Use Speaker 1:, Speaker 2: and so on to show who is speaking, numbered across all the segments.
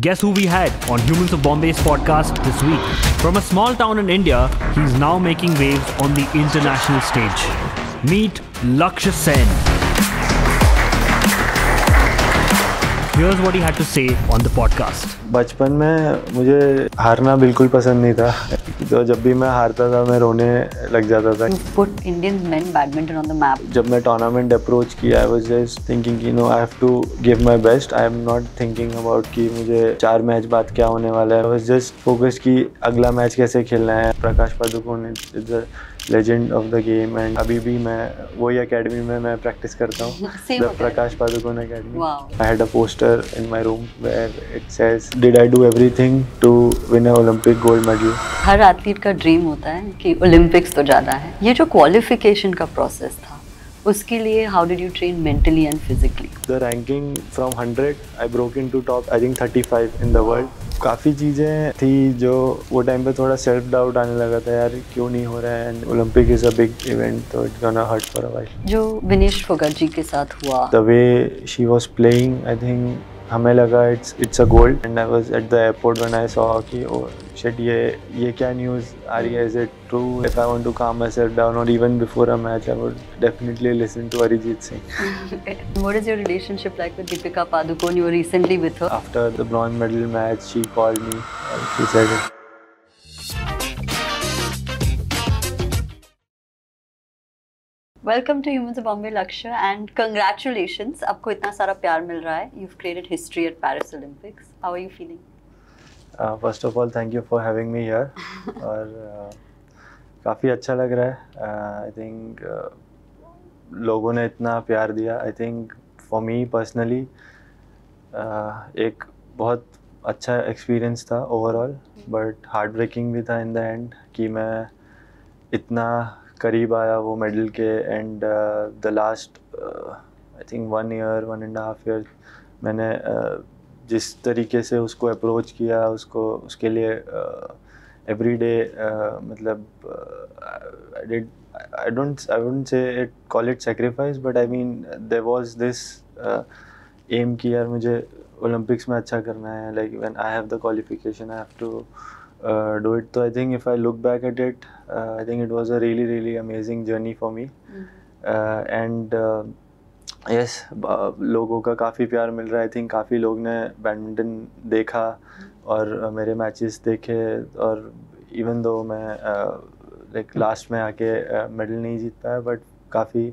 Speaker 1: Guess who we had on Humans of Bombay's podcast this week? From a small town in India, he's now making waves on the international stage. Meet Lakshya Sen. Here's what he had to say on the podcast.
Speaker 2: बचपन में मुझे हारना बिल्कुल पसंद नहीं था, तो जब भी मैं हारता था मैं रोने लग जाता था.
Speaker 3: You put Indian men badminton on the map.
Speaker 2: जब मैं टूर्नामेंट अप्रोच किया, I was just thinking कि I have to give my best. I am not thinking about कि मुझे 4 मैच बाद क्या होने वाला है. I was just focused कि अगला मैच कैसे खेलना है. Prakash Padukone is the legend of the game and अभी भी मैं वही अकेडमी में मैं प्रैक्टिस करता हूँ. The Prakash Padukone Academy.
Speaker 3: Wow.
Speaker 2: I had a poster in my room where it says, "Did I do everything to win an Olympic gold medal?"
Speaker 3: Her athlete का dream होता है कि ओलंपिक्स तो जाना है. ये जो क्वालिफिकेशन का प्रोसेस था, उसके लिए how did you train mentally and physically?
Speaker 2: The ranking from 100, I broke into top I think 35 in the world. काफ़ी चीज़ें थी जो वो टाइम पे थोड़ा सेल्फ डाउट आने लगा था, यार क्यों नहीं हो रहा है. And Olympic is a big event, तो it's gonna hurt for a while. जो
Speaker 3: विनेश फोगाट जी के साथ हुआ,
Speaker 2: the way she was playing, I think हमें लगा it's a gold. And I was at the airport when I saw कि oh shit, ये क्या न्यूज़ आ रही है. Is it true? If I want to calm myself down or even before a match, I would definitely listen to Arijit Singh.
Speaker 3: What is your relationship like with Deepika Padukone? You were recently with her.
Speaker 2: After the bronze medal match, she called me and she said it.
Speaker 3: Welcome to Humans of Bombay, Lakshya, and congratulations. आपको इतना सारा प्यार मिल रहा है. You've created history at Paris Olympics. How are you feeling?
Speaker 2: First of all, thank you for having me here. और काफ़ी अच्छा लग रहा है. आई थिंक लोगों ने इतना प्यार दिया. I think for me personally एक बहुत अच्छा एक्सपीरियंस था ओवरऑल, बट हार्ट ब्रेकिंग भी था इन द एंड कि मैं इतना करीब आया वो मेडल के. And the last I think 1 year 1.5 years मैंने जिस तरीके से उसको अप्रोच किया, उसके लिए एवरी डे मतलब I wouldn't say it, call it sacrifice, but I mean there was this aim कि यार मुझे ओलंपिक्स में अच्छा करना है. like when I have the qualification, I have to do it. So I think if I look back at it, I think it was a really amazing journey for me. And yes, लोगों का काफ़ी प्यार मिल रहा है. I think काफ़ी लोग ने badminton देखा और मेरे मैचेस देखे. और इवन दो मैं लाइक लास्ट में आके मेडल नहीं जीत पाया, बट काफ़ी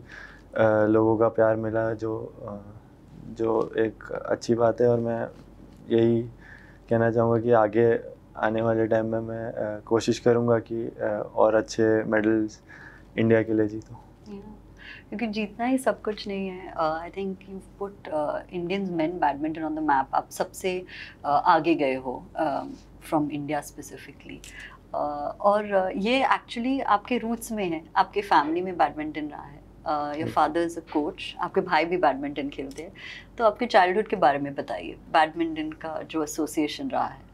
Speaker 2: लोगों का प्यार मिला, जो एक अच्छी बात है. और मैं यही कहना चाहूँगा कि आगे आने वाले टाइम में मैं कोशिश करूँगा कि और अच्छे मेडल्स इंडिया के लिए जीतूँ.
Speaker 3: क्योंकि जीतना ही सब कुछ नहीं है. I think you put Indians main badminton on the map. आप सबसे आगे गए हो फ्रॉम इंडिया स्पेसिफिकली. और ये एक्चुअली आपके रूट्स में है. आपके फैमिली में बैडमिंटन रहा है. Your father is a coach. आपके भाई भी बैडमिंटन खेलते हैं. तो आपके चाइल्डहुड के बारे में बताइए, बैडमिंटन का जो एसोसिएशन रहा है.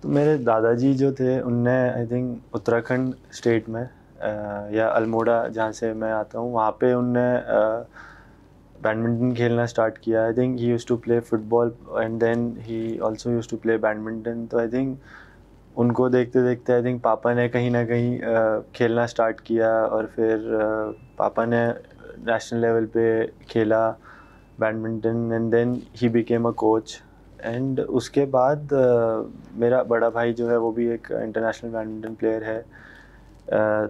Speaker 2: तो मेरे दादाजी जो थे उनने आई थिंक उत्तराखंड स्टेट में या अल्मोड़ा जहाँ से मैं आता हूँ, वहाँ पे उनने बैडमिंटन खेलना स्टार्ट किया. I think he used to play football and then he also used to play badminton. तो आई थिंक उनको देखते देखते आई थिंक पापा ने कहीं ना कहीं खेलना स्टार्ट किया. और फिर पापा ने नेशनल लेवल पे खेला badminton and then he became a coach. And उसके बाद मेरा बड़ा भाई जो है वो भी एक इंटरनेशनल बैडमिंटन प्लेयर है.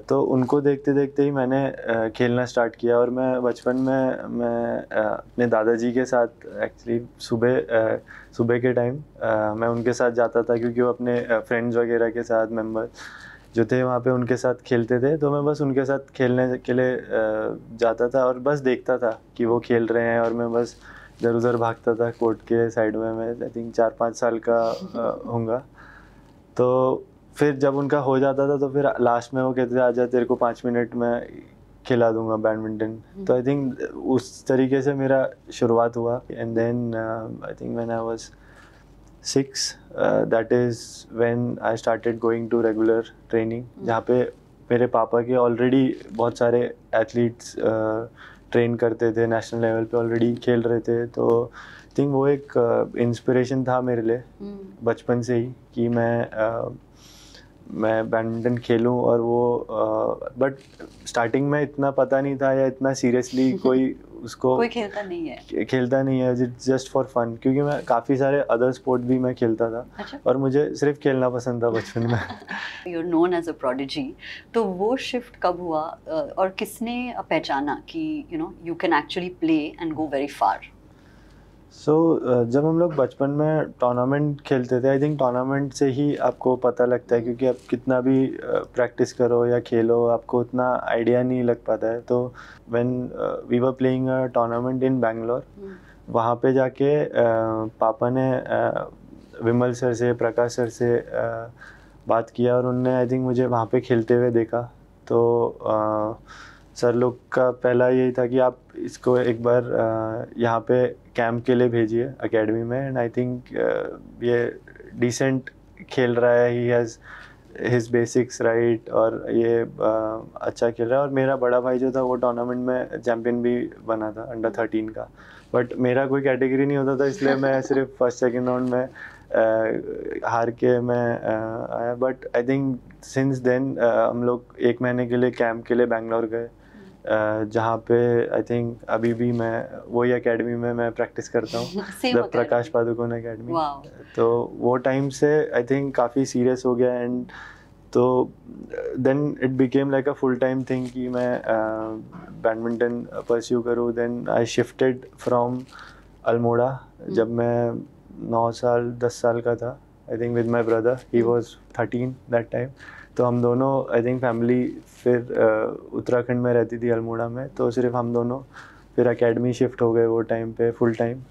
Speaker 2: तो उनको देखते देखते ही मैंने खेलना स्टार्ट किया. और मैं बचपन में मैं अपने दादाजी के साथ एक्चुअली सुबह के टाइम मैं उनके साथ जाता था, क्योंकि वो अपने फ्रेंड्स वगैरह के साथ मेंबर जो थे वहाँ पे उनके साथ खेलते थे. तो मैं बस उनके साथ खेलने के लिए जाता था और बस देखता था कि वो खेल रहे हैं, और मैं बस इधर उधर भागता था कोर्ट के साइड में. मैं आई थिंक 4-5 साल का होऊंगा. तो फिर जब उनका हो जाता था तो फिर लास्ट में वो कहते थे आजा तेरे को 5 मिनट में खिला दूंगा बैडमिंटन. तो आई थिंक उस तरीके से मेरा शुरुआत हुआ. And then I think when I was 6, that is when I started going to regular training, जहाँ पे मेरे पापा के ऑलरेडी बहुत सारे एथलीट्स ट्रेन करते थे, नेशनल लेवल पे ऑलरेडी खेल रहे थे. तो थिंक वो एक इंस्पिरेशन था मेरे लिए बचपन से ही कि मैं बैडमिंटन खेलूं। और वो बट स्टार्टिंग में इतना पता नहीं था या इतना सीरियसली कोई उसको
Speaker 3: कोई खेलता नहीं है,
Speaker 2: जस्ट फॉर फन, क्योंकि मैं काफ़ी सारे अदर स्पोर्ट भी मैं खेलता था।
Speaker 3: अच्छा।
Speaker 2: और मुझे सिर्फ खेलना पसंद था बचपन में।
Speaker 3: You are known as a prodigy, तो वो शिफ्ट कब हुआ और किसने पहचाना कि you can actually play and go very far?
Speaker 2: जब हम लोग बचपन में टूर्नामेंट खेलते थे, आई थिंक टूर्नामेंट से ही आपको पता लगता है, क्योंकि आप कितना भी प्रैक्टिस करो या खेलो आपको उतना आइडिया नहीं लग पाता है। तो when we were playing a tournament in Bangalore, वहाँ पे जाके पापा ने विमल सर से, प्रकाश सर से बात किया और उनने आई थिंक मुझे वहाँ पे खेलते हुए देखा। तो सर लोग का पहला यही था कि आप इसको एक बार यहाँ पे कैंप के लिए भेजिए एकेडमी में, एंड आई थिंक ये डिसेंट खेल रहा है, he has his basics right, और ये अच्छा खेल रहा है। और मेरा बड़ा भाई जो था वो टूर्नामेंट में चैम्पियन भी बना था अंडर 13 का, बट मेरा कोई कैटेगरी नहीं होता था, इसलिए मैं सिर्फ फर्स्ट सेकंड राउंड में हार के मैं आया। But I think since then हम लोग 1 महीने के लिए कैंप के लिए बैंगलोर गए, जहाँ पे आई थिंक अभी भी मैं वही एकेडमी में मैं प्रैक्टिस करता हूँ, द प्रकाश पादुकोण एकेडमी। तो वो टाइम से आई थिंक काफ़ी सीरियस हो गया, एंड तो then it became like a full time thing कि मैं बैडमिंटन परस्यू करूँ। Then I shifted from Almora जब मैं 9 साल 10 साल का था, I think with my brother, he was 13 that time. तो हम दोनों आई थिंक फैमिली फिर उत्तराखंड में रहती थी अल्मोड़ा में, तो सिर्फ हम दोनों फिर एकेडमी शिफ्ट हो गए वो टाइम पे full time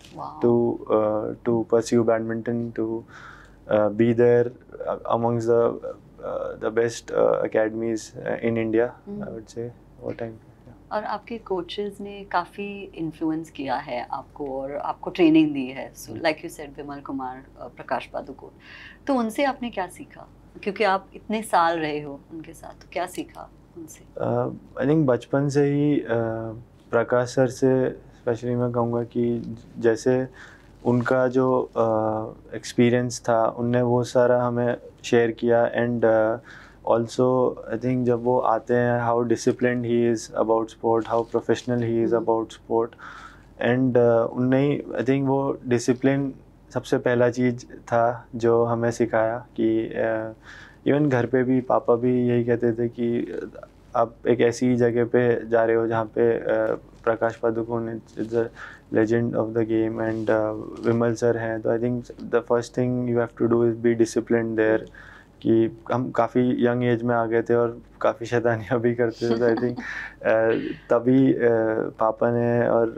Speaker 2: to pursue badminton, to be there amongst the best academies in India, I would say वो टाइम।
Speaker 3: और आपके कोचेस ने काफ़ी इन्फ्लुएंस किया है आपको और आपको ट्रेनिंग दी है, so like you said Vimal Kumar, Prakash Padukone, तो उनसे आपने क्या सीखा? क्योंकि आप इतने साल रहे हो उनके साथ, तो क्या सीखा उनसे?
Speaker 2: आई थिंक बचपन से ही प्रकाश सर से स्पेशली मैं कहूँगा कि जैसे उनका जो एक्सपीरियंस था उनने वो सारा हमें शेयर किया, एंड ऑल्सो आई थिंक जब वो आते हैं, how disciplined he is about sport, how professional he is about sport, and उनने आई थिंक वो डिसिप्लिन सबसे पहला चीज़ था जो हमें सिखाया। कि इवन घर पे भी पापा भी यही कहते थे कि आप एक ऐसी जगह पे जा रहे हो जहाँ पे Prakash Padukone is the legend of the game, and Vimal sir हैं, तो I think the first thing you have to do is be disciplined there. कि हम काफ़ी यंग एज में आ गए थे और काफ़ी शैतानियाँ भी करते थे, तो आई थिंक तभी पापा ने और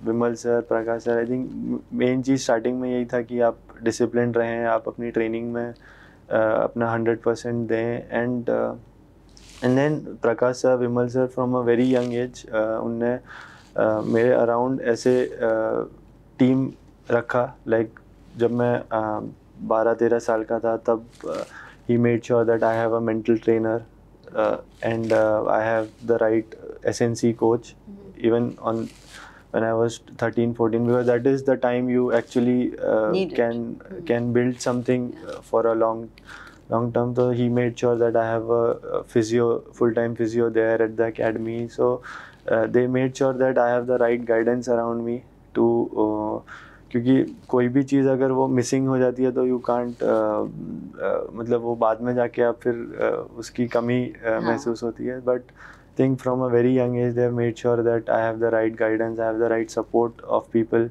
Speaker 2: Vimal sir, Prakash sir, I think main चीज़ स्टार्टिंग में यही था कि आप डिसिप्लिन रहें, आप अपनी ट्रेनिंग में अपना 100% दें, and then Prakash sir, Vimal sir from a very young age उनने मेरे अराउंड ऐसे टीम रखा, लाइक जब मैं 12-13 साल का था तब he made sure that I have a mental trainer and I have the right SNC coach even on when I was 13-14, because that is the time you actually can build something for a long term. So he made sure that I have a full-time physio there at the academy, so they made sure that I have the right guidance around me to क्योंकि कोई भी चीज़ अगर वो missing हो जाती है तो you can't मतलब वो बाद में जाके आप फिर उसकी कमी महसूस होती है। But think from a very young age they have made sure that I have the right guidance, I have the right support of people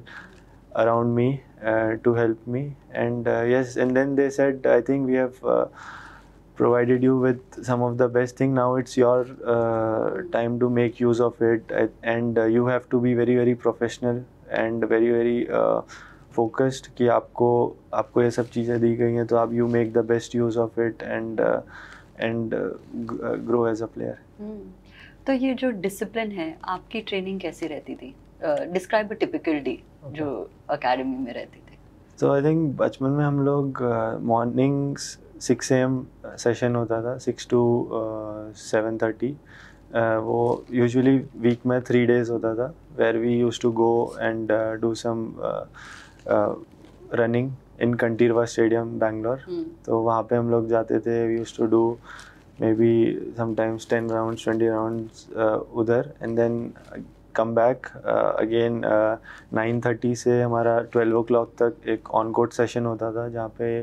Speaker 2: around me to help me, and yes, and then they said, I think we have provided you with some of the best thing, now it's your time to make use of it, and you have to be very very professional and very very focused कि आपको ये सब चीज़ें दी गई हैं, तो आप you make the best use of it and grow as a player.
Speaker 3: तो ये जो डिसिप्लिन है, आपकी ट्रेनिंग कैसी रहती थी? डिस्क्राइब अ टिपिकल डे जो एकेडमी में रहती थी।
Speaker 2: तो आई थिंक बचपन में हम लोग मॉर्निंग्स 6 AM सेशन होता था, 6 to 7:30, वो यूजुअली वीक में 3 days होता था, where we used to go and do some running in Kanteerava stadium Bangalore. तो वहाँ पे हम लोग जाते थे. We used to do maybe sometimes 10 rounds 20 rounds उधर, and then come back again. 9:30 से हमारा 12 o'clock तक एक ऑन कोर्ट सेशन होता था जहाँ पे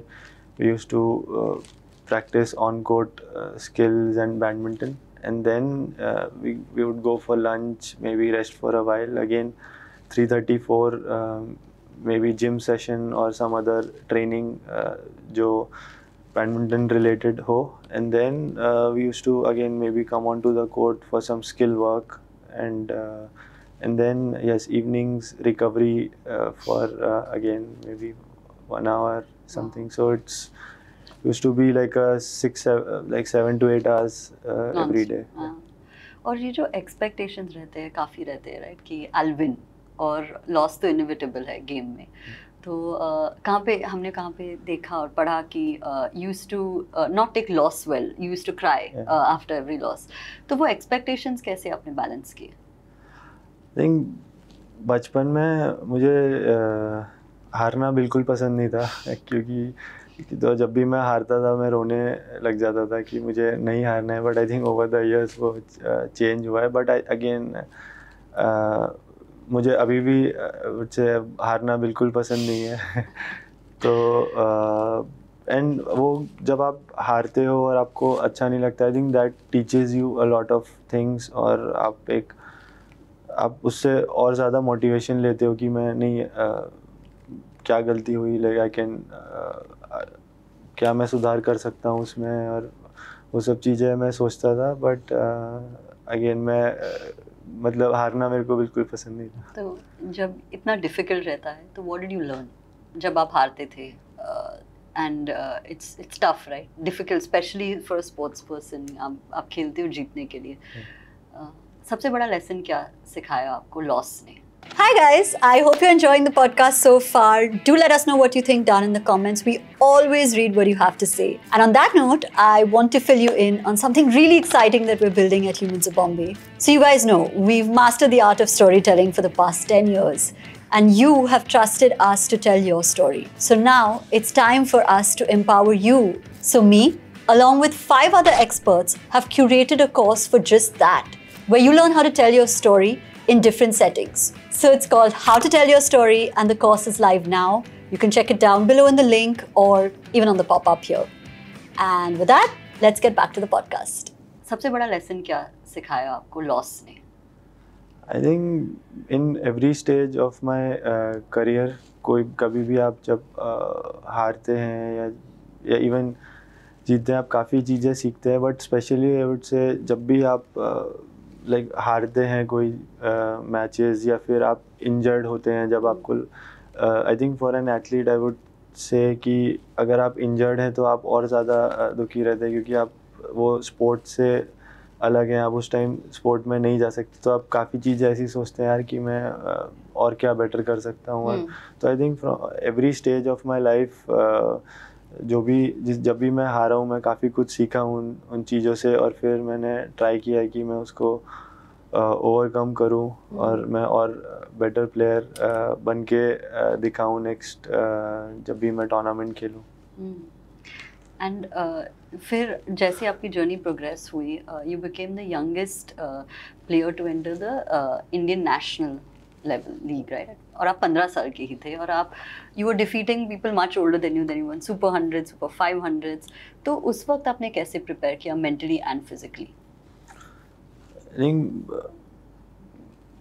Speaker 2: we used to practice on court skills and badminton, and then we would go for lunch, maybe rest for a while. Again 3:34 maybe gym session or some other training jo badminton related ho, and then we used to again maybe come onto the court for some skill work, and then yes, evenings recovery for again maybe 1 hour something. So it's used to be like a 7 to 8 hours every day.
Speaker 3: और ये जो expectations रहते हैं काफ़ी रहते हैं right कि I'll win और लॉस तो इनविटेबल है गेम में. तो हमने कहाँ पे देखा और पढ़ा कि used to not take loss well, used to cry after every loss. तो वो एक्सपेक्टेशंस कैसे आपने बैलेंस किए?
Speaker 2: आई थिंक बचपन में मुझे हारना बिल्कुल पसंद नहीं था, क्योंकि तो जब भी मैं हारता था मैं रोने लग जाता था कि मुझे नहीं हारना है. But I think over the years वो चेंज हुआ है. बट अगेन मुझे अभी भी मुझसे हारना बिल्कुल पसंद नहीं है. तो एंड वो जब आप हारते हो और आपको अच्छा नहीं लगता, I think that teaches you a lot of things, और आप उससे और ज़्यादा मोटिवेशन लेते हो कि मैं नहीं क्या गलती हुई, लाइक आई कैन क्या मैं सुधार कर सकता हूँ उसमें, और वो सब चीज़ें मैं सोचता था. बट अगेन मैं मतलब हारना मेरे को बिल्कुल पसंद नहीं था.
Speaker 3: तो जब इतना डिफ़िकल्ट रहता है तो व्हाट डिड यू लर्न जब आप हारते थे? And it's tough right, difficult specially for a sports person. आप खेलते हो जीतने के लिए. सबसे बड़ा लेसन क्या सिखाया आपको लॉस ने? Hi guys, I hope you're enjoying the podcast so far. Do let us know what you think down in the comments. We always read what you have to say. And on that note, I want to fill you in on something really exciting that we're building at Humans of Bombay. So you guys know, we've mastered the art of storytelling for the past 10 years. And you have trusted us to tell your story. So now it's time for us to empower you. So me, along with 5 other experts, have curated a course for just that, where you learn how to tell your story in different settings. So it's called How to Tell Your Story, and the course is live now. You can check it down below in the link or even on the pop-up here. And with that, let's get back to the podcast. सबसे बड़ा lesson क्या सिखाया आपको loss ने?
Speaker 2: I think in every stage of my career, कभी भी आप जब हारते हैं या even जीतते हैं, आप काफ़ी चीज़ें सीखते हैं. बट स्पेशली आई वुड से जब भी आप लाइक हारते हैं कोई मैचेस, या फिर आप इंजर्ड होते हैं, जब आपको I think for an athlete I would say कि अगर आप इंजर्ड हैं तो आप और ज़्यादा दुखी रहते हैं, क्योंकि आप वो स्पोर्ट से अलग हैं, आप उस टाइम स्पोर्ट में नहीं जा सकते. तो आप काफ़ी चीज़ें ऐसी सोचते हैं यार कि मैं और क्या बेटर कर सकता हूँ. तो I think from every stage of my life जब भी मैं हारा हूँ, मैं काफ़ी कुछ सीखा हूँ उन चीज़ों से, और फिर मैंने ट्राई किया कि मैं उसको ओवरकम करूँ और मैं और बेटर प्लेयर बन के दिखाऊँ नेक्स्ट जब भी मैं टूर्नामेंट खेलूँ.
Speaker 3: एंड फिर जैसे आपकी जर्नी प्रोग्रेस हुई, you became the youngest player to enter the Indian national level league right. और आप 15 साल के ही थे, और आप you were defeating people much older than you one super 100, super 500. तो उस वक्त आपने कैसे प्रिपेयर किया mentally and physically?
Speaker 2: I think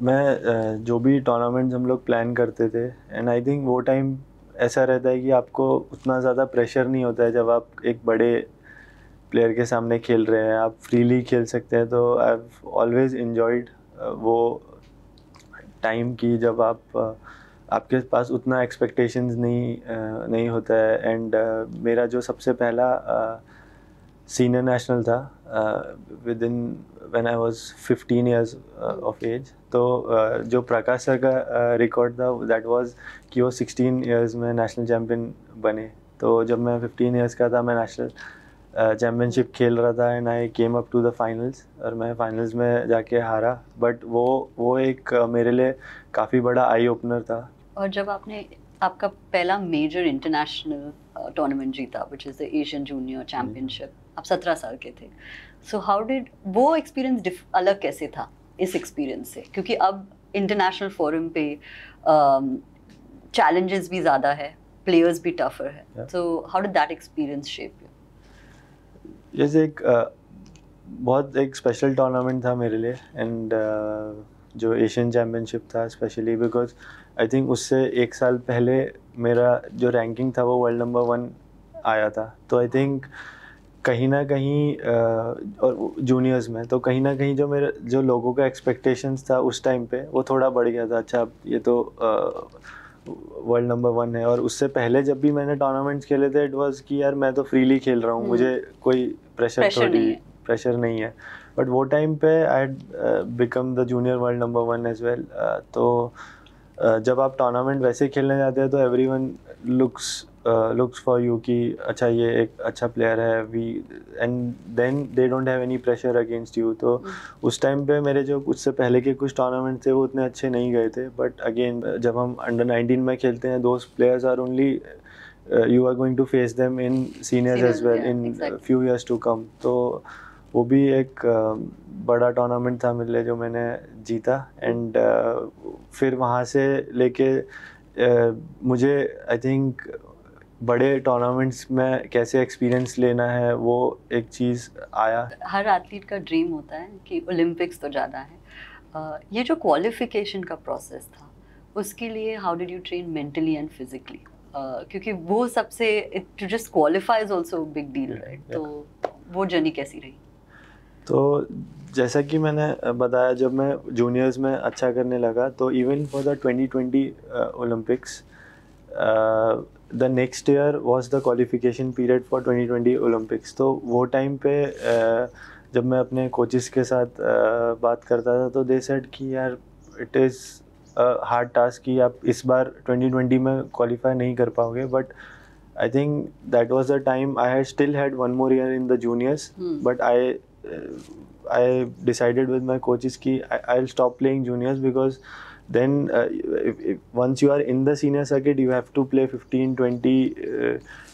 Speaker 2: मैं जो भी टूर्नामेंट्स हम लोग प्लान करते थे, एंड आई थिंक वो टाइम ऐसा रहता है कि आपको उतना ज़्यादा प्रेशर नहीं होता है जब आप एक बड़े प्लेयर के सामने खेल रहे हैं, आप फ्रीली खेल सकते हैं. तो आई हैव ऑलवेज इन्जॉयड वो टाइम की जब आपके पास उतना एक्सपेक्टेशंस नहीं होता है. एंड मेरा जो सबसे पहला सीनियर नेशनल था within when I was 15 years of age, तो जो प्रकाश सर का रिकॉर्ड था दैट वाज कि वो 16 years में नेशनल चैम्पियन बने. तो जब मैं 15 years का था, मैं नेशनल चैम्पियनशिप खेल रहा था, and I came up to the finals, और मैं फाइनल्स में जाके हारा. बट वो एक मेरे लिए काफ़ी बड़ा आई ओपनर था.
Speaker 3: और जब आपने आपका पहला मेजर इंटरनेशनल टूर्नामेंट जीता which is the Asian junior championship, आप 17 साल के थे. सो हाउ डिड वो एक्सपीरियंस अलग कैसे था इस एक्सपीरियंस से, क्योंकि अब इंटरनेशनल फोरम पे चैलेंजेस भी ज़्यादा है, प्लेयर्स भी टफर है, so how did that experience shape you?
Speaker 2: जैसे बहुत एक स्पेशल टूर्नामेंट था मेरे लिए, एंड जो एशियन चैम्पियनशिप था स्पेशली बिकॉज आई थिंक उससे एक साल पहले मेरा जो रैंकिंग था वो वर्ल्ड नंबर 1 आया था. तो आई थिंक कहीं ना कहीं और जूनियर्स में तो कहीं ना कहीं जो लोगों का एक्सपेक्टेशंस था उस टाइम पे वो थोड़ा बढ़ गया था. अच्छा ये तो वर्ल्ड नंबर 1 है. और उससे पहले जब भी मैंने टूर्नामेंट्स खेले थे इट वाज कि यार मैं तो फ्रीली खेल रहा हूँ, मुझे कोई प्रेशर नहीं है. बट वो टाइम पे I had become the junior world number 1 as well. तो जब आप टूर्नामेंट वैसे खेलने जाते हैं तो एवरीवन looks for you कि अच्छा ये एक अच्छा प्लेयर है, we and then they don't have any pressure against you. तो उस टाइम पे मेरे जो उससे पहले के कुछ टूर्नामेंट थे वो उतने अच्छे नहीं गए थे. बट अगेन जब हम अंडर 19 में खेलते हैं those players are only you are going to face them in seniors as well in few years to come. तो वो भी एक बड़ा टूर्नामेंट था मेरे लिए जो मैंने जीता. एंड फिर वहाँ से लेके मुझे आई थिंक बड़े टूर्नामेंट्स में कैसे एक्सपीरियंस लेना है वो एक चीज़ आया.
Speaker 3: हर एथलीट का ड्रीम होता है कि ओलंपिक्स तो ज़्यादा है. ये जो क्वालिफिकेशन का प्रोसेस था उसके लिए how did you train mentally and physically, क्योंकि वो सबसे to just qualify is also big deal, right? तो वो जर्नी कैसी रही?
Speaker 2: तो जैसा कि मैंने बताया जब मैं जूनियर्स में अच्छा करने लगा तो even for the 2020 Olympics the next year was the qualification period for 2020 Olympics. तो वो टाइम पे जब मैं अपने कोचेस के साथ बात करता था तो दे सेड कि यार इट इज़ हार्ड टास्क कि आप इस बार 2020 में क्वालिफाई नहीं कर पाओगे. But I think that was the time I had still had one more year in the juniors. But I decided with my coaches कि I'll stop playing juniors because then once you are in the senior circuit you have to play 15-20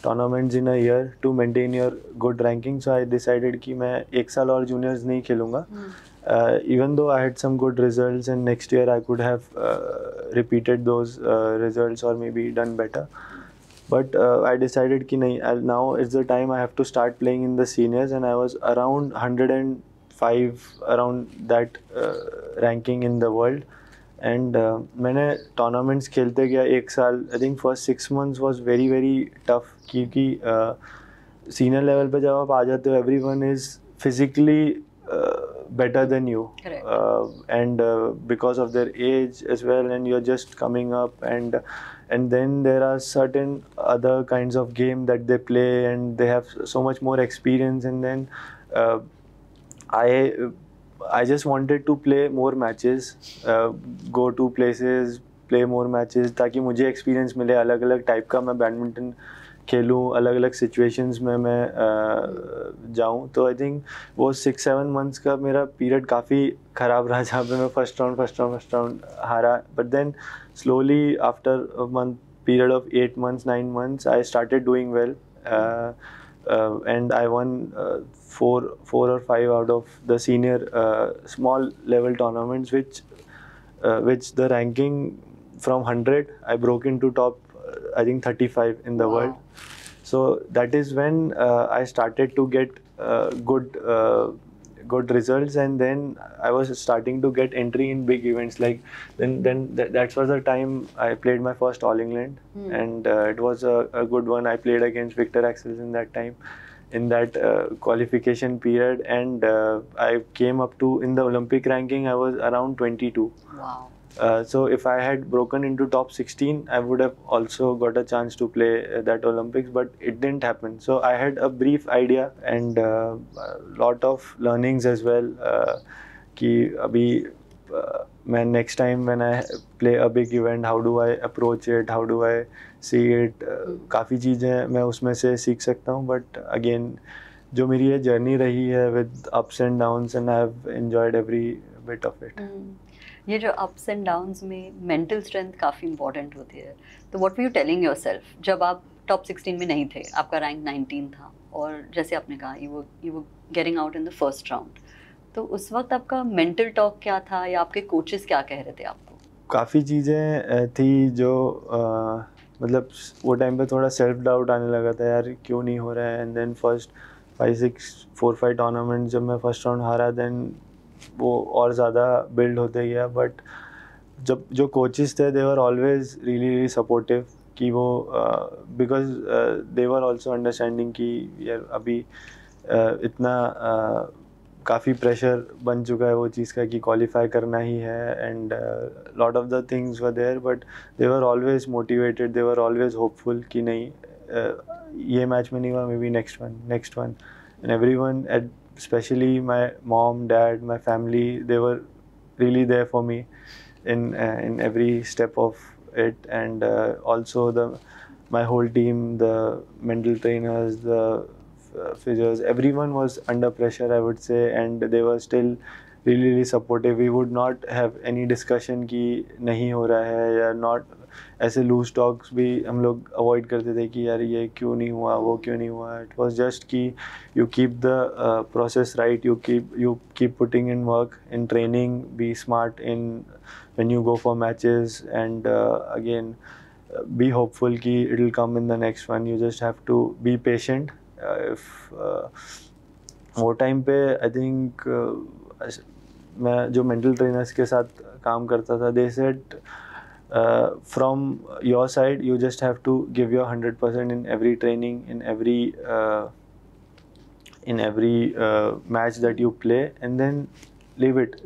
Speaker 2: tournaments in a year to maintain your good ranking. So I decided कि मैं एक साल और juniors नहीं खेलूँगा. Even though I had some good results and next year I could have repeated those results or maybe done better. But I decided कि नहीं, now is the time I have to start playing in the seniors, and I was around 105 around that ranking in the world. And मैंने tournaments खेलते गया एक साल. I think first 6 months was very very tough क्योंकि senior level पे जब आप आ जाते हो everyone is physically better than you, and because of their age as well, and you're just coming up, and then there are certain other kinds of game that they play and they have so much more experience. And then I just wanted to play more matches, go to places, play more matches ताकि मुझे experience मिले. अलग अलग type का मैं badminton खेलूँ, अलग अलग सिचुएशंस में मैं जाऊँ. तो आई थिंक वो 6-7 मंथ्स का मेरा पीरियड काफ़ी ख़राब रहा जहाँ पे मैं फर्स्ट राउंड हारा. But then slowly after a month period of 8 months 9 months I started doing well, and I won 4 or 5 out of the senior small level tournaments which the ranking from 100 I broke into top I think 35 in the world. So that is when I started to get good results, and then I was starting to get entry in big events. Like then that was the time I played my first All England, and it was a good one. I played against Victor Axels in that time, in that qualification period, and I came up to, in the Olympic ranking I was around 22.
Speaker 3: Wow.
Speaker 2: So if I had broken into top 16, I would have also got a chance to play that Olympics, but it didn't happen. So I had a brief idea and a lot of learnings as well. कि अभी मैं next time when I play a big event, how do I approach it? How do I see it? काफ़ी चीज़ें मैं उसमें से सीख सकता हूँ. But again, जो मेरी ये journey रही है with ups and downs, and I have enjoyed every bit of it.
Speaker 3: ये जो अप्स एंड डाउन्स में मेंटल स्ट्रेंथ काफ़ी इंपॉर्टेंट होती है, तो what were you telling yourself जब आप टॉप 16 में नहीं थे, आपका रैंक 19 था और जैसे आपने कहा you were getting out in the first round, तो उस वक्त आपका मेंटल टॉक क्या था या आपके कोचेस क्या कह रहे थे आपको?
Speaker 2: काफ़ी चीज़ें थी जो मतलब वो टाइम पे थोड़ा सेल्फ डाउट आने लगा था, यार क्यों नहीं हो रहा है। एंड देन फर्स्ट 4-5 टूर्नामेंट जब मैं फर्स्ट राउंड हारा, देन वो और ज़्यादा बिल्ड होते गया। बट जब जो कोचेस थे, दे वर ऑलवेज रियली सपोर्टिव कि वो because they were also understanding कि यार अभी इतना काफ़ी प्रेशर बन चुका है वो चीज़ का कि क्वालिफाई करना ही है। And lot of the things were there, but they were always motivated, they were always hopeful कि नहीं ये मैच में नहीं हुआ, maybe next one. And everyone at especially my mom, dad, my family, they were really there for me in every step of it. And also my whole team, the mental trainers, the physios, everyone was under pressure, I would say, and they were still really supportive. We would not have any discussion कि नहीं हो रहा है या not, ऐसे loose talks भी हम लोग अवॉइड करते थे कि यार ये क्यों नहीं हुआ, वो क्यों नहीं हुआ। इट वाज जस्ट कि you keep the process right, you keep putting in work in training, be smart in when you go for matches, and again be hopeful कि it will come in the next one. You just have to be patient. वो time पे I think मैं जो mental trainers के साथ काम करता था, they said from your side you just have to give your 100% in every training, in every match that you play, and then leave it.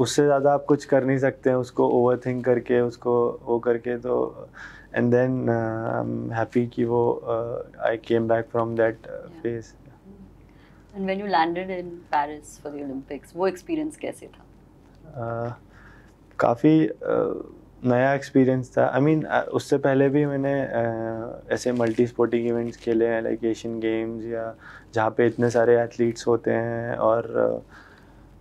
Speaker 2: उससे ज़्यादा आप कुछ कर नहीं सकते हैं उसको ओवर थिंक करके, उसको वो करके। तो and then I'm happy कि वो I came back from that phase.
Speaker 3: And when you landed in Paris for the Olympics, वो experience कैसे था?
Speaker 2: काफ़ी नया एक्सपीरियंस था। आई मीन उससे पहले भी मैंने ऐसे मल्टी स्पोर्टिंग इवेंट्स खेले हैं, लाइक एशियन गेम्स, या जहाँ पे इतने सारे एथलीट्स होते हैं, और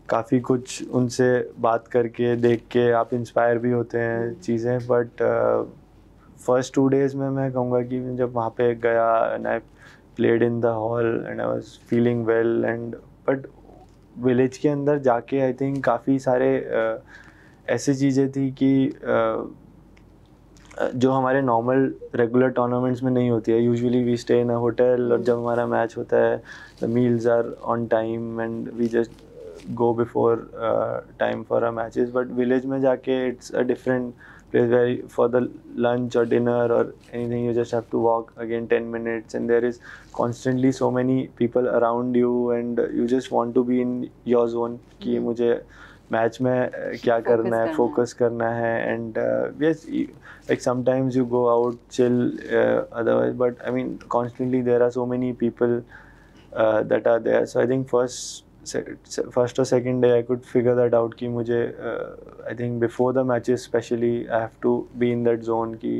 Speaker 2: काफ़ी कुछ उनसे बात करके देख के आप इंस्पायर भी होते हैं चीज़ें। बट फर्स्ट 2 days में मैं कहूँगा कि जब वहाँ पे गया and I played in the hall and I was feeling well, and but village के अंदर जाके आई थिंक काफ़ी सारे ऐसी चीज़ें थी कि जो हमारे नॉर्मल रेगुलर टूर्नामेंट्स में नहीं होती है। Usually we stay in a hotel, और जब हमारा मैच होता है the meals are on time and we just go before time for our matches. But village में जाके it's a different place where for the lunch or dinner or anything you just have to walk again 10 minutes, and there is constantly so many people around you, and you just want to be in your zone कि मुझे match में क्या करना है, focus करना है। And yes, like sometimes you go out chill otherwise, but I mean constantly there are so many people that are there. So I think first or second day I could figure that out कि मुझे I think before the matches especially I have to be in that zone कि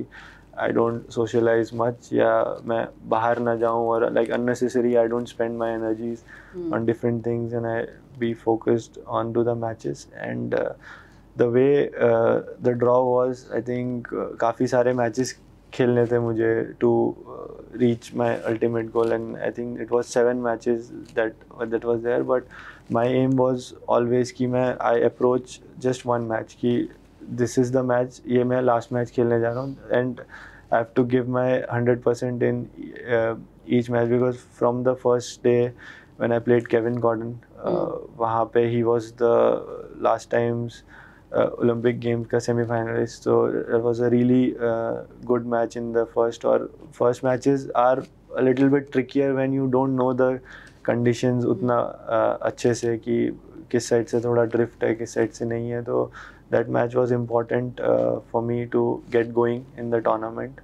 Speaker 2: I don't socialize much, या मैं बाहर ना जाऊँ, और like unnecessary I don't spend my energies on different things, and I be focused on to the matches. And the way the draw was, I think काफ़ी सारे matches खेलने थे मुझे to reach my ultimate goal, and I think it was 7 matches that was there. But my aim was always कि मैं I approach just one match कि this is the match, ये मैं last match खेलने जा रहा हूँ, and I have to give my 100% in each match, because from the first day when I played Kevin Gordon, वहाँ पे he was the last times Olympic Games का semi-finalist, so it was a really good match in the first. और first matches are a little bit trickier when you don't know the conditions उतना अच्छे से कि किस side से थोड़ा drift है, किस साइड से नहीं है। तो that match was important for me to get going in the tournament.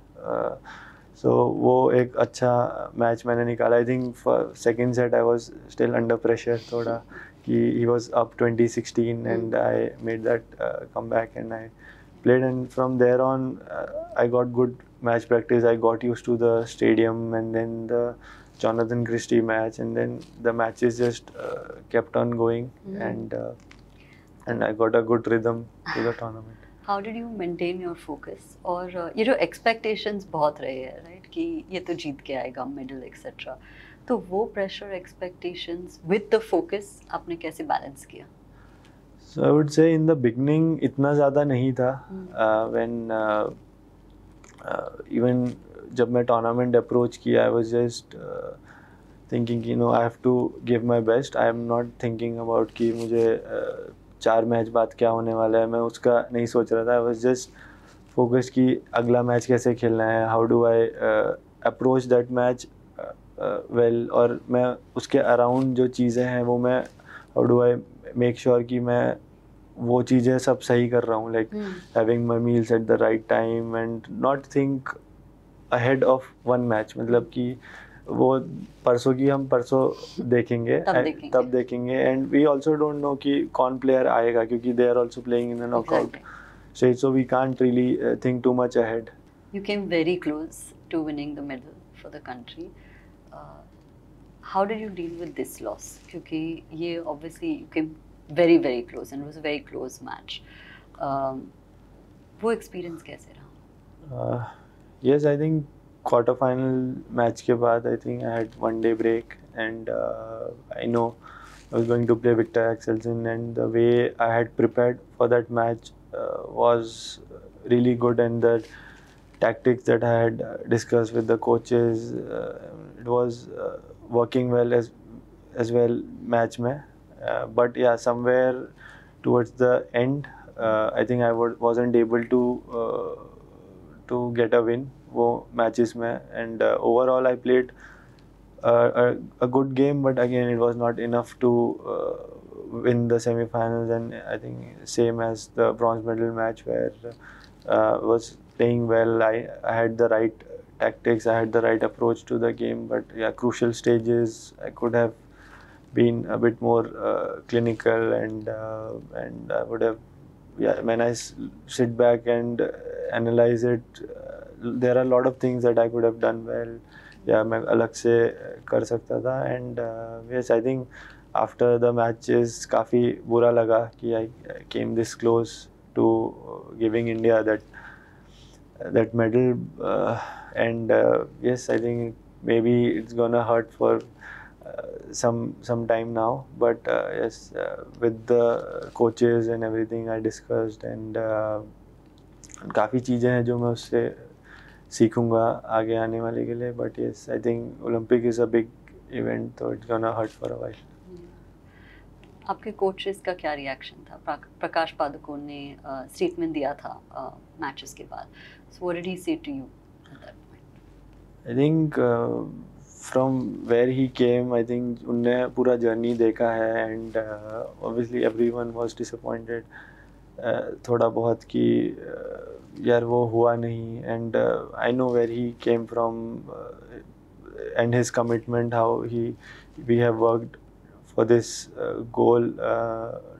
Speaker 2: So वो एक अच्छा मैच मैंने निकाला। I think for second set I was still under pressure थोड़ा कि he was up 20-16 and I made that comeback and I played, and from there on I got good match practice. I got used to the stadium, and then the Jonathan Christie match, and then the matches just kept on going. And and I got a good rhythm to the tournament.
Speaker 3: How did you maintain your focus? और ये जो expectations बहुत रहे हैं, right? कि ये तो जीत के आएगा medal etc. तो वो pressure expectations with the focus आपने कैसे balance किया?
Speaker 2: So I would say in the beginning इतना ज़्यादा नहीं था. When even जब मैं tournament approach किया, I was just thinking कि I have to give my best. I am not thinking about कि मुझे 4 मैच बाद क्या होने वाला है, मैं उसका नहीं सोच रहा था. I was just focused कि अगला मैच कैसे खेलना है, how do I approach that match well, और मैं उसके around जो चीज़ें हैं वो मैं how do I make sure कि मैं वो चीज़ें सब सही कर रहा हूँ, like having my meals at the right time and not think ahead of one match. मतलब कि वो परसों की हम परसों देखेंगे, तब देखेंगे and we also don't know कि कौन प्लेयर आएगा, क्योंकि they are also playing in knockout stage, so we can't really think too much ahead.
Speaker 3: You came very close to winning the medal for the country. How did you deal with this loss? क्योंकि ये obviously you came very very close and it was a very close match. वो experience कैसे रहा?
Speaker 2: Yes, I think quarter final match के बाद I think I had 1 day break and I know I was going to play Victor Axelsen, and the way I had prepared for that match was really good, and the tactics that I had discussed with the coaches, it was working well as well match में. But yeah, somewhere towards the end I think I wasn't able to get a win वो matches में, and overall I played a good game, but again it was not enough to win the semi-finals, and I think same as the bronze medal match where was playing well. I had the right tactics, I had the right approach to the game, but yeah, crucial stages I could have been a bit more clinical, and I would have, yeah, when I sit back and analyze it, there are a lot of things that I could have done well. Yeah, मैं अलग से कर सकता था, and yes, I think after the matches काफ़ी बुरा लगा कि I came this close to giving India that medal, and yes, I think maybe it's gonna hurt for some time now, but yes, with the coaches and everything I discussed, and काफ़ी चीज़ें हैं जो मैं उससे सीखूंगा आगे आने वाले के लिए, but yes, I think Olympic is a big event, so it's gonna hurt for a while.
Speaker 3: आपके कोचेस का क्या रिएक्शन था? प्रकाश पादुकोण ने स्टेटमेंट दिया था मैचेस के बाद, so what did he say to you at that point?
Speaker 2: I think from where he came, I think उनने पूरा जर्नी देखा है, and obviously everyone was disappointed थोड़ा बहुत कि यार वो हुआ नहीं, and I know where he came from and his commitment, how we have worked for this goal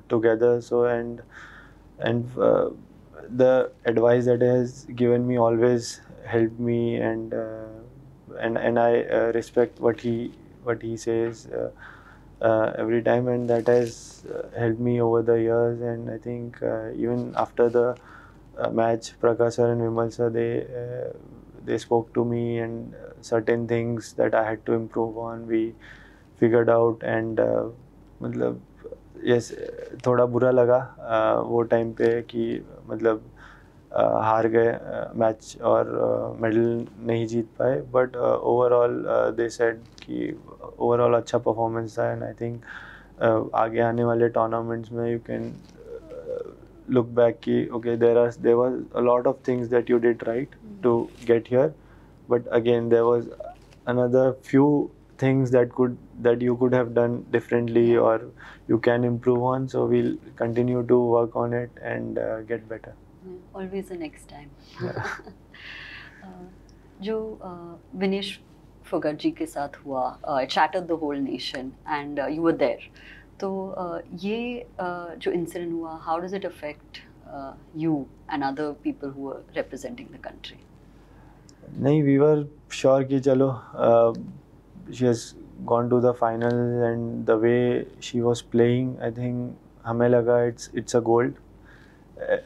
Speaker 2: together. So and the advice that he has given me always helped me, and I respect what he says every time, and that has helped me over the years. And I think even after the match, Prakash sir and Vimal sir, they spoke to me, and certain things that I had to improve on we figured out, and मतलब yes, थोड़ा बुरा लगा वो time पे कि मतलब हार गए मैच और मेडल नहीं जीत पाए, बट ओवरऑल दे सेड कि ओवरऑल अच्छा परफॉर्मेंस था, एंड आई थिंक आगे आने वाले टूर्नामेंट्स में यू कैन look back कि okay, there was a lot of things that you did right to get here, but again there was another few things that you could have done differently or you can improve on, so we'll continue to work on it and get better.
Speaker 3: Always the next time. जो विनेश फोगाट जी के साथ हुआ, it shattered the whole nation and you were there. तो ये जो incident हुआ, how does it affect you and other people who were representing the country?
Speaker 2: नहीं, we were sure कि चलो she has gone to the final, and the way she was playing, I think हमें लगा it's a gold.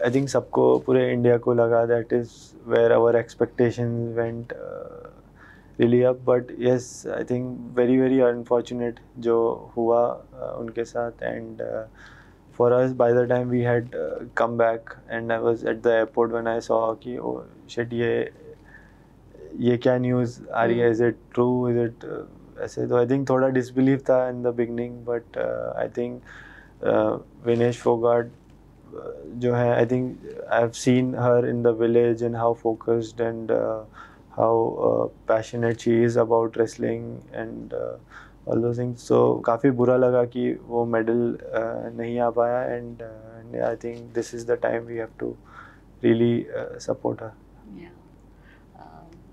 Speaker 2: I think सबको पूरे India को लगा that is where our expectations went really up. But yes, I think very unfortunate जो हुआ उनके साथ. And for us, by the time we had come back and I was at the airport when I saw कि oh shit ये क्या news आ रही है, is it true, is it ऐसे. तो I think थोड़ा disbelief था in the beginning, but I think Vinesh Fogart जो है, I think I've seen her in the village and how focused and how passionate she is about wrestling and all those things. So काफ़ी बुरा लगा कि वो medal नहीं आ पाया. And I think this is the time we have to really support her.
Speaker 3: Yeah.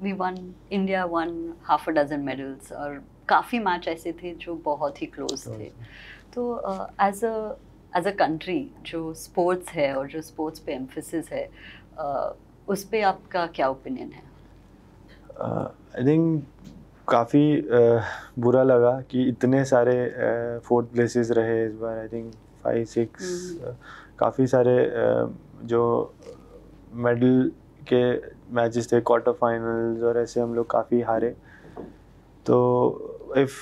Speaker 3: We won, India won half a dozen medals और काफ़ी match ऐसे थे जो बहुत ही क्लोज थे. तो एज अ कंट्री जो स्पोर्ट्स है और जो स्पोर्ट्स पे एम्फेसिस है, उस पे आपका क्या ओपिनियन है?
Speaker 2: आई थिंक काफ़ी बुरा लगा कि इतने सारे 4th प्लेसेस रहे इस बार. आई थिंक 5-6 काफ़ी सारे जो मेडल के मैचेस थे, क्वार्टर फाइनल्स और ऐसे हम लोग काफ़ी हारे. तो इफ़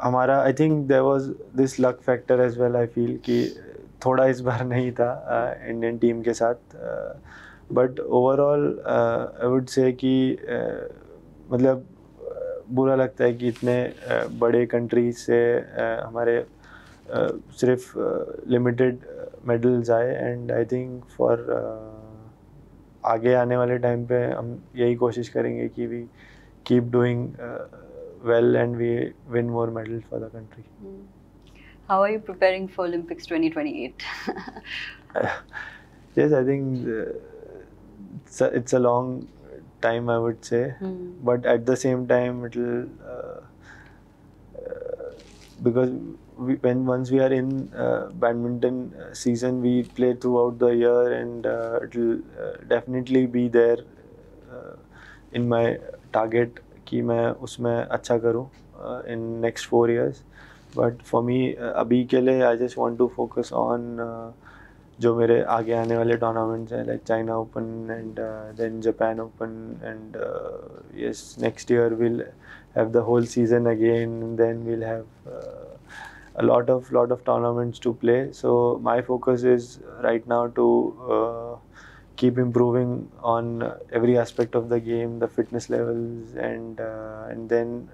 Speaker 2: हमारा, I think there was this luck factor as well. I feel कि थोड़ा इस बार नहीं था इंडियन टीम के साथ. But overall I would say कि मतलब बुरा लगता है कि इतने बड़े कंट्रीज से हमारे सिर्फ लिमिटेड मेडल्स आए. एंड आई थिंक फॉर आगे आने वाले टाइम पे हम यही कोशिश करेंगे कि we keep doing well and we win more medals for the country.
Speaker 3: How are you preparing for Olympics 2028?
Speaker 2: Yes, I think it's a long time, I would say. But at the same time it will because once we are in badminton season, we play throughout the year, and it will definitely be there in my target कि मैं उसमें अच्छा करूँ in next 4 years. But for me अभी के लिए I just want to focus on जो मेरे आगे आने वाले tournaments हैं, like China Open and then Japan Open, and yes, next year we'll have the whole season again, and then we'll have a lot of tournaments to play. So my focus is right now to keep improving on every aspect of the game, the fitness levels, and then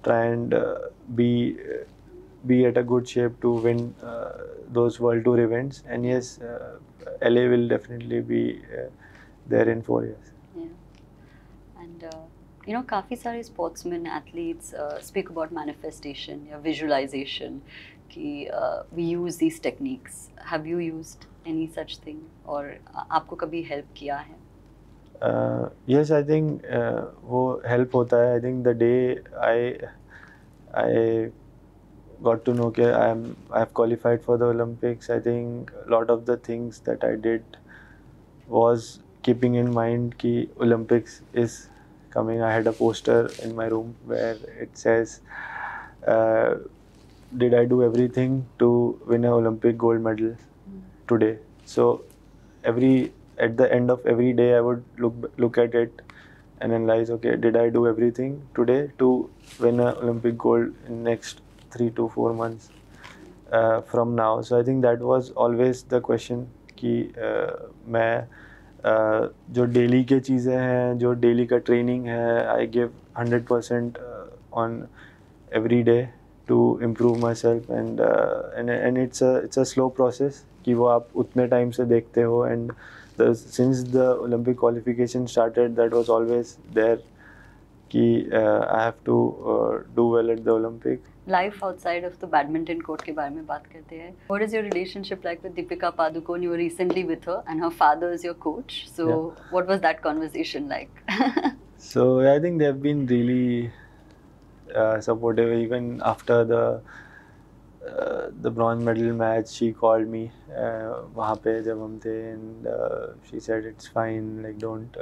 Speaker 2: try and be at a good shape to win those World Tour events. And yes, LA will definitely be there in 4 years.
Speaker 3: Yeah. And you know, काफ़ी सारे sportsmen, athletes speak about manifestation या visualization कि we use these techniques. Have you used any such thing, और आपको कभी help किया है?
Speaker 2: Yes, I think वो help होता है. I think the day I got to know कि I have qualified for the Olympics, I think a lot of the things that I did was keeping in mind कि Olympics is coming. I had a poster in my room where it says did I do everything to win an Olympic gold medal today. So at the end of every day I would look at it and analyze, okay, did I do everything today to win an Olympic gold in next 3 to 4 months from now. So I think that was always the question कि मैं जो daily के चीज़ें हैं, जो daily का training है, I give 100% on every day to improve myself, and it's a slow process कि वो आप उतने टाइम से देखते हो. And since the Olympic qualification started, that was always there कि I have to do well at the Olympic.
Speaker 3: Life outside of the badminton court के बारे में बात करते हैं. What is your relationship like with Deepika Padukone? You were recently with her, and her father is your coach. So what was that conversation like?
Speaker 2: So I think they have been really supportive. Even after the bronze medal match, she called me वहाँ पे जब हम थे, and she said it's fine, like don't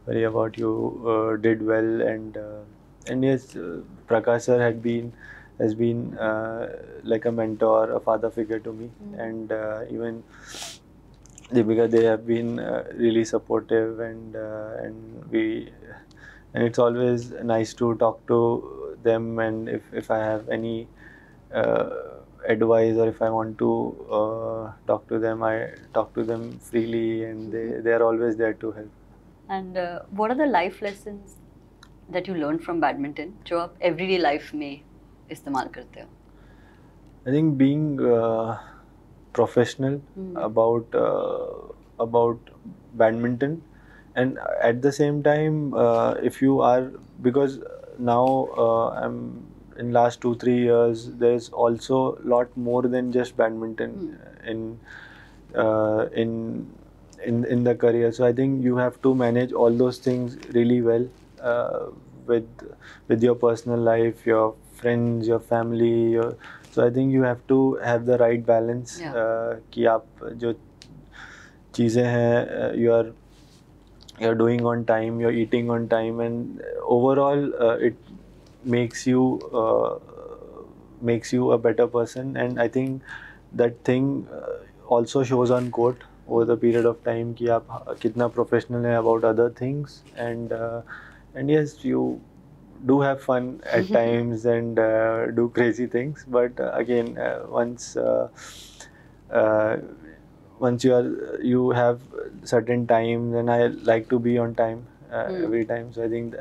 Speaker 2: worry about, you did well. And yes, Prakash sir had been has been like a mentor, a father figure to me, and even Deepika, they have been really supportive, and it's always nice to talk to them, and if I have any uh, advice, or if I want to talk to them, I talk to them freely, and they are always there to help.
Speaker 3: And what are the life lessons that you learned from badminton जो आप everyday life में इस्तेमाल करते हो?
Speaker 2: I think being professional about badminton, and at the same time, if you are, because now I'm in last 2-3 years, there's also a lot more than just badminton in the career. So I think you have to manage all those things really well, with your personal life, your friends, your family. So I think you have to have the right balance. कि आप जो चीज़ें हैं, you're doing on time, you're eating on time, and overall it makes you a better person. And I think that thing also shows on court over the period of time कि आप कितना professional है about other things, and yes, you do have fun at times and do crazy things, but again, once you have certain times, and I like to be on time every time. So I think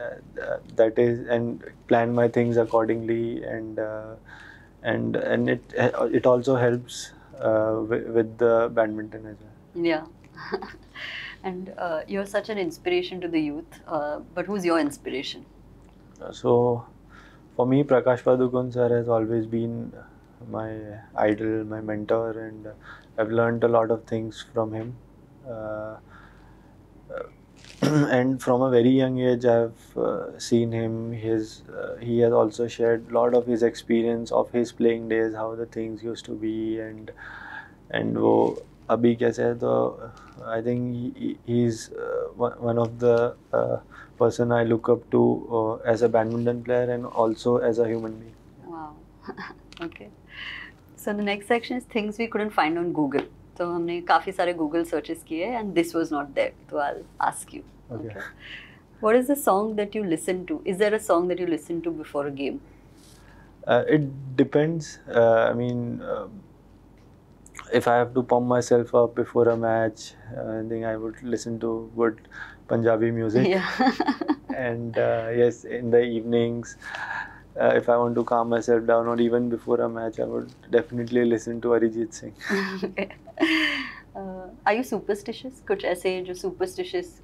Speaker 2: that is, and plan my things accordingly, and it also helps with the badminton as well.
Speaker 3: Yeah. And you're such an inspiration to the youth, but who's your inspiration?
Speaker 2: So for me, Prakash Padukone sir has always been my idol, my mentor, and I've learned a lot of things from him. And from a very young age, I've seen him. He has also shared a lot of his experience of his playing days, how the things used to be, and वो अभी कैसे है. तो I think he's one of the person I look up to as a badminton player and also as a human being.
Speaker 3: Wow. Okay. So the next section is things we couldn't find on Google. तो हमने काफ़ी सारे Google searches किए and this was not there. So I'll ask you.
Speaker 2: Okay.
Speaker 3: What is the song that you listen to? Is there a song that you listen to before a game?
Speaker 2: It depends. I mean, if I have to pump myself up before a match, I think I would listen to good Punjabi music.
Speaker 3: Yeah.
Speaker 2: And yes, in the evenings, if I want to calm myself down, or even before a match, I would definitely listen to Arijit Singh.
Speaker 3: Okay. Are you superstitious? कुछ ऐसे जो superstitious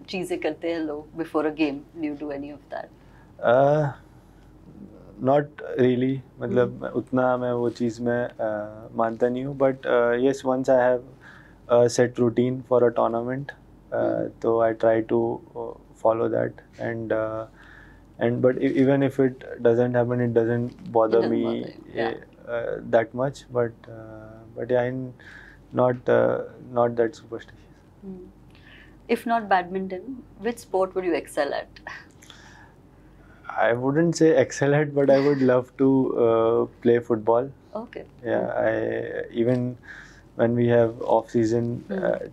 Speaker 3: चीज़ें करते हैं लोग before a game? Do you do any of that?
Speaker 2: Not really. मतलब उतना मैं वो चीज़ में मानता नहीं हूँ. But yes, once I have a set routine for a tournament, so I try to follow that. And but even if it doesn't happen, it doesn't bother me that much. But yeah, I'm not that superstitious.
Speaker 3: If not badminton, which sport would you excel at?
Speaker 2: I wouldn't say excel at, but I would love to play football.
Speaker 3: Okay.
Speaker 2: Yeah, even when we have off-season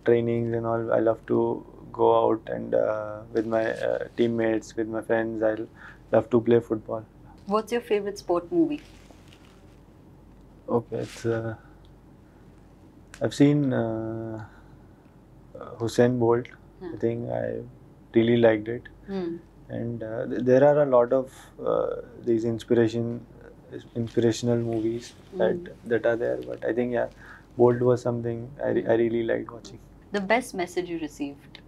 Speaker 2: trainings and all, I love to go out and with my teammates, with my friends, I love to play football.
Speaker 3: What's your favorite sport movie?
Speaker 2: Okay, it's I've seen Usain Bolt. I think I really liked it. And there are a lot of these inspirational movies that are there, but I think Bolt was something I really liked watching.
Speaker 3: The best message you received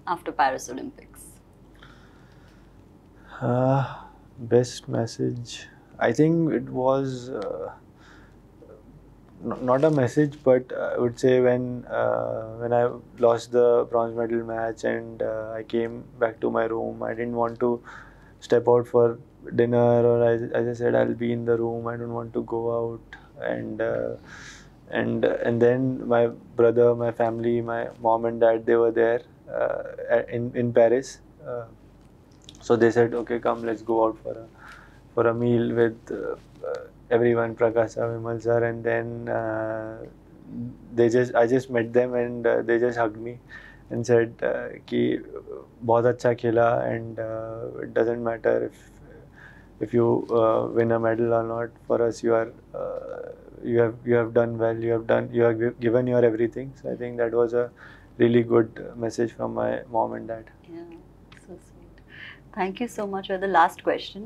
Speaker 3: after Paris Olympics?
Speaker 2: Best message, I think it was not a message, but I would say when I lost the bronze medal match and I came back to my room, I didn't want to step out for dinner, or as I said, I'll be in the room. I don't want to go out, and then my brother, my family, my mom and dad, they were there in Paris. So they said, okay, come, let's go out for a meal with everyone, Prakasa, Vimal sir, and then I just met them and they just hugged me and said कि बहुत अच्छा खेला, and it doesn't matter if you win a medal or not. For us, you have done well. You have given your everything. So I think that was a really good message from my mom and dad.
Speaker 3: Yeah, so sweet. Thank you so much. The last question.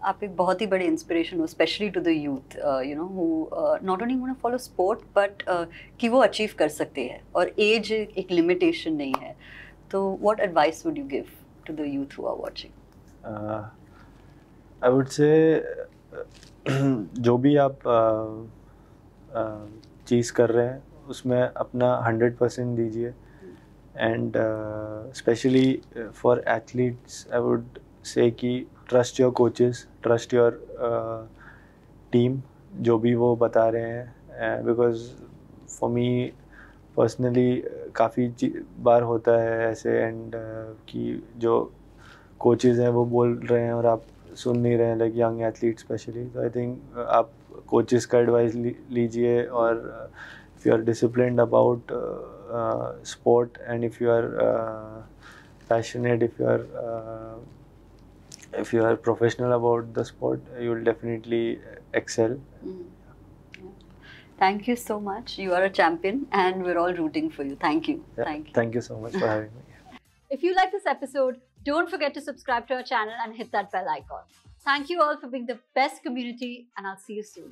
Speaker 3: आप एक बहुत ही बड़े inspiration हो, especially to the youth, you know, who not only want to follow sport but कि वो achieve कर सकते हैं और एज एक लिमिटेशन नहीं है. तो what advice would you give to the youth who are watching?
Speaker 2: I would say जो भी आप चीज़ कर रहे हैं उसमें अपना 100% दीजिए. And specially for athletes I would say कि trust your coaches, trust your team, जो भी वो बता रहे हैं. बिकॉज फॉर मी पर्सनली काफ़ी बार होता है ऐसे एंड कि जो कोचेस हैं वो बोल रहे हैं और आप सुन नहीं रहे हैं, लाइक यंग एथलीट स्पेशली. तो आई थिंक आप कोचेस का एडवाइस लीजिए, और if you are disciplined about sport, and if you are passionate, if you are professional about the sport, you will definitely excel.
Speaker 3: Thank you so much. You are a champion and we're all rooting for you. Thank you.
Speaker 2: Yeah, thank you so much for having me.
Speaker 4: If you like this episode, don't forget to subscribe to our channel and hit that bell icon. Thank you all for being the best community, and I'll see you soon.